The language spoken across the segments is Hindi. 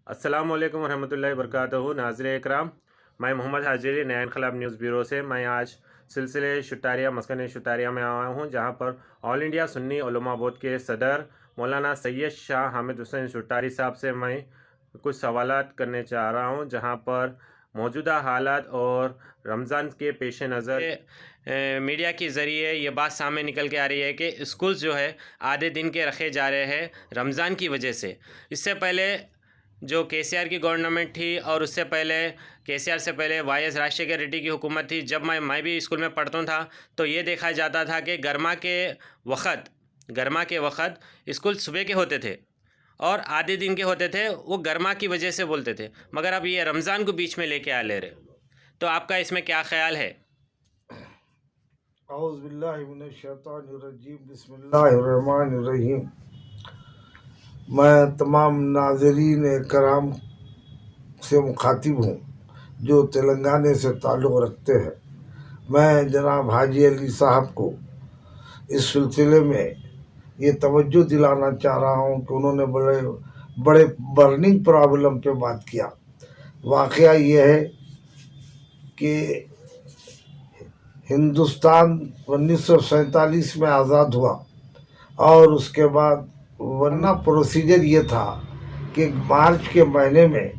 अस्सलामुअलैकुम वरहमतुल्लाहि वबरकातुहू। नाज़रीन इकराम, मैं मोहम्मद हाजिरी नया इनकलाब न्यूज़ ब्यूरो से मैं आज सिलसिले शुतारिया मस्कन शुतारिया में आया हूँ, जहाँ पर ऑल इंडिया सुन्नी उलमा बोर्ड के सदर मौलाना सैयद शाह हामिद हुसैन शुतारी साहब से मैं कुछ सवालात करने चाह रहा हूँ, जहाँ पर मौजूदा हालात और रमज़ान के पेश नज़र मीडिया के ज़रिए ये बात सामने निकल के आ रही है कि स्कूल जो है आधे दिन के रखे जा रहे हैं रमज़ान की वजह से। इससे पहले जो केसीआर की गवर्नमेंट थी और उससे पहले केसीआर से पहले वाई.एस. राजशेखर रेड्डी की हुकूमत थी, जब मैं भी स्कूल में पढ़ता था तो ये देखा जाता था कि गर्मा के वक़्त स्कूल सुबह के होते थे और आधे दिन के होते थे। वो गर्मा की वजह से बोलते थे, मगर अब ये रमज़ान को बीच में लेके आ ले रहे। तो आपका इसमें क्या ख्याल है? बिस्मिल्लाहिर्रहमानिर्रहीम। मैं तमाम नाज़रीन कराम से मुखातिब हूँ जो तेलंगाना से ताल्लुक़ रखते हैं। मैं जनाब हाजी अली साहब को इस सिलसिले में ये तवज्जो दिलाना चाह रहा हूँ कि उन्होंने बड़े बड़े बर्निंग प्रॉब्लम पे बात किया। वाक़या ये है कि हिंदुस्तान 1947 में आज़ाद हुआ और उसके बाद वरना प्रोसीजर ये था कि मार्च के महीने में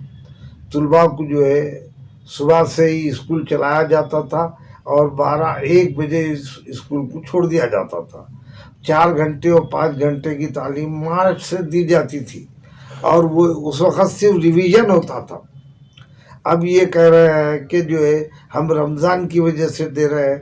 तलबा को जो है सुबह से ही स्कूल चलाया जाता था और 12-1 बजे स्कूल को छोड़ दिया जाता था। 4 घंटे और 5 घंटे की तालीम मार्च से दी जाती थी और वो उस वक़्त सिर्फ रिवीजन होता था। अब ये कह रहे हैं कि जो है हम रमज़ान की वजह से दे रहे हैं,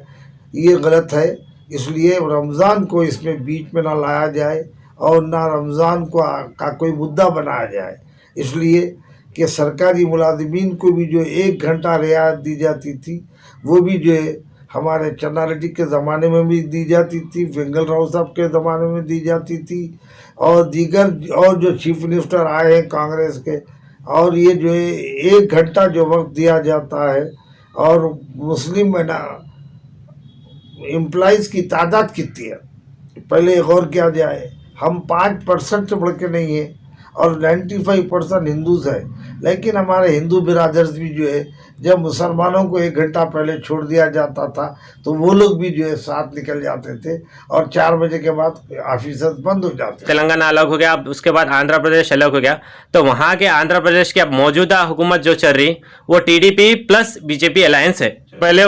ये गलत है। इसलिए रमज़ान को इसमें बीच में ना लाया जाए और ना रमज़ान को का कोई मुद्दा बनाया जाए। इसलिए कि सरकारी मुलाजिमीन को भी जो 1 घंटा रियायत दी जाती थी, वो भी जो है हमारे चन्ना रेड्डी के ज़माने में भी दी जाती थी, वेंगल राव साहब के ज़माने में दी जाती थी और दीगर और जो चीफ मिनिस्टर आए हैं कांग्रेस के, और ये जो है 1 घंटा जो वक्त दिया जाता है। और मुस्लिम में ना एम्प्लॉइज़ की तादाद कितनी है पहले गौर किया जाए। हम 5% से बढ़ के नहीं है और 95% हिंदूज़ है, लेकिन हमारे हिंदू बिरादर्स भी जो है जब मुसलमानों को 1 घंटा पहले छोड़ दिया जाता था तो वो लोग भी जो है साथ निकल जाते थे और 4 बजे के बाद ऑफिस बंद हो जाते। तेलंगाना अलग हो गया, अब उसके बाद आंध्र प्रदेश अलग हो गया। तो वहाँ के आंध्र प्रदेश की अब मौजूदा हुकूमत जो चल रही वो टीडीपी प्लस बीजेपी अलायंस है। पहले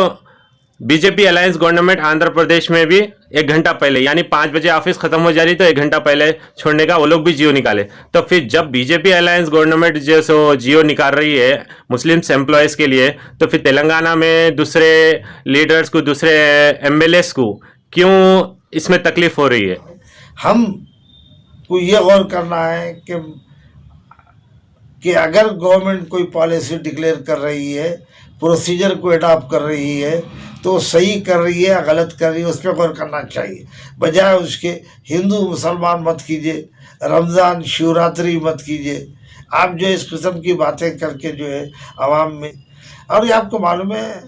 BJP alliance government Andhra Pradesh में भी 1 घंटा पहले, यानी 5 बजे ऑफिस खत्म हो जा रही तो 1 घंटा पहले छोड़ने का वो लोग भी जियो निकाले। तो फिर जब बीजेपी अलायंस गवर्नमेंट जो जियो निकाल रही है मुस्लिम एम्प्लॉयज़ के लिए, तो फिर तेलंगाना में दूसरे लीडर्स को, दूसरे एमएलएस को क्यों इसमें तकलीफ हो रही है? हम को ये गौर करना है कि अगर गवर्नमेंट कोई पॉलिसी डिक्लेयर कर रही है, प्रोसीजर को अडॉप्ट कर रही है, तो सही कर रही है या गलत कर रही है उस पर गौर करना चाहिए। बजाय उसके हिंदू मुसलमान मत कीजिए, रमज़ान शिवरात्रि मत कीजिए। आप जो इस किस्म की बातें करके जो है आवाम में, और ये आपको मालूम है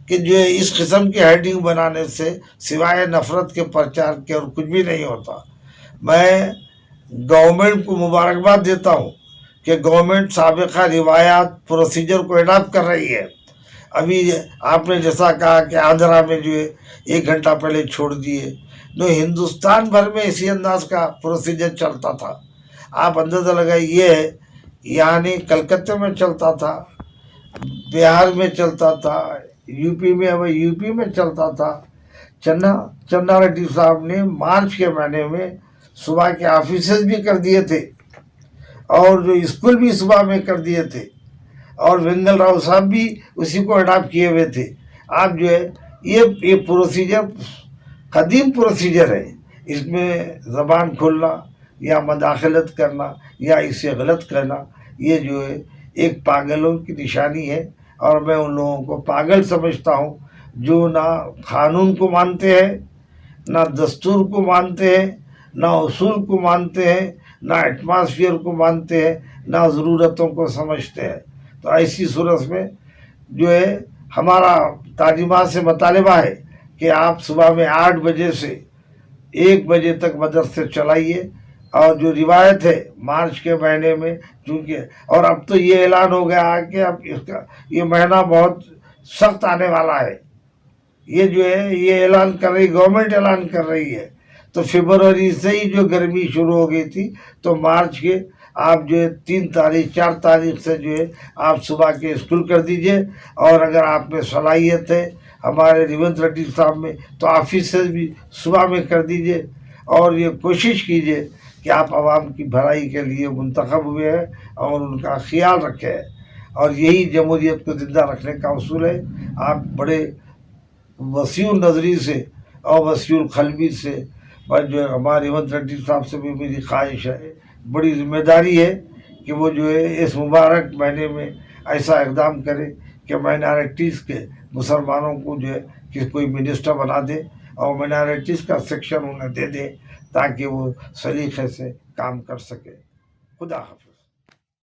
कि जो है इस किस्म की हेडिंग बनाने से सिवाय नफ़रत के प्रचार के और कुछ भी नहीं होता। मैं गवर्नमेंट को मुबारकबाद देता हूँ कि गवर्नमेंट साबिक़ा रिवायात प्रोसीजर को अडॉप्ट कर रही है। अभी आपने जैसा कहा कि आंध्रा में जो है 1 घंटा पहले छोड़ दिए, तो हिंदुस्तान भर में इसी अंदाज का प्रोसीजर चलता था। आप अंदाज़ा लगाइए, यानी कलकत्ते में चलता था, बिहार में चलता था, यूपी में चलता था। चन्ना रेड्डी साहब ने मार्च के महीने में सुबह के ऑफिस भी कर दिए थे और जो स्कूल भी सुबह में कर दिए थे और वेंगल राव साहब भी उसी को अडॉप्ट किए हुए थे। आप जो है ये प्रोसीजर कदीम प्रोसीजर है। इसमें ज़बान खोलना या मदाखलत करना या इसे गलत करना, ये जो है एक पागलों की निशानी है। और मैं उन लोगों को पागल समझता हूँ जो ना कानून को मानते हैं, ना दस्तूर को मानते हैं, ना उसूल को मानते हैं, ना एटमॉस्फेयर को मानते हैं, ना ज़रूरतों को समझते हैं। तो ऐसी सूरत में जो है हमारा तालिमात से मुतालिबा है कि आप सुबह में 8 बजे से 1 बजे तक मदरसे चलाइए और जो रिवायत है मार्च के महीने में, चूँकि और अब तो ये ऐलान हो गया है कि अब इसका ये महीना बहुत सख्त आने वाला है। ये जो है ये ऐलान कर रही, गवर्नमेंट ऐलान कर रही है। तो फरवरी से ही जो गर्मी शुरू हो गई थी, तो मार्च के आप जो है 3 तारीख 4 तारीख से जो है आप सुबह के स्कूल कर दीजिए। और अगर आप में सलाहियत है हमारे रेवंत रेड्डी साहब में, तो ऑफिस से भी सुबह में कर दीजिए। और ये कोशिश कीजिए कि आप आवाम की भलाई के लिए मुंतखब हुए हैं और उनका ख्याल रखें। और यही जमहूरियत को ज़िंदा रखने का उसूल है। आप बड़े वसीउ नज़री से और वसीउल क़ल्बी से, पर जो है हमारे रेवंत रेड्डी साहब से भी मेरी ख्वाहिश है, बड़ी जिम्मेदारी है कि वो जो है इस मुबारक महीने में ऐसा इक़दाम करे कि माइनॉरिटीज़ के मुसलमानों को जो है कि कोई मिनिस्टर बना दे और माइनॉरिटीज़ का सेक्शन उन्हें दे दे, ताकि वो सलीक़े से काम कर सके। खुदा हाफ़िज़।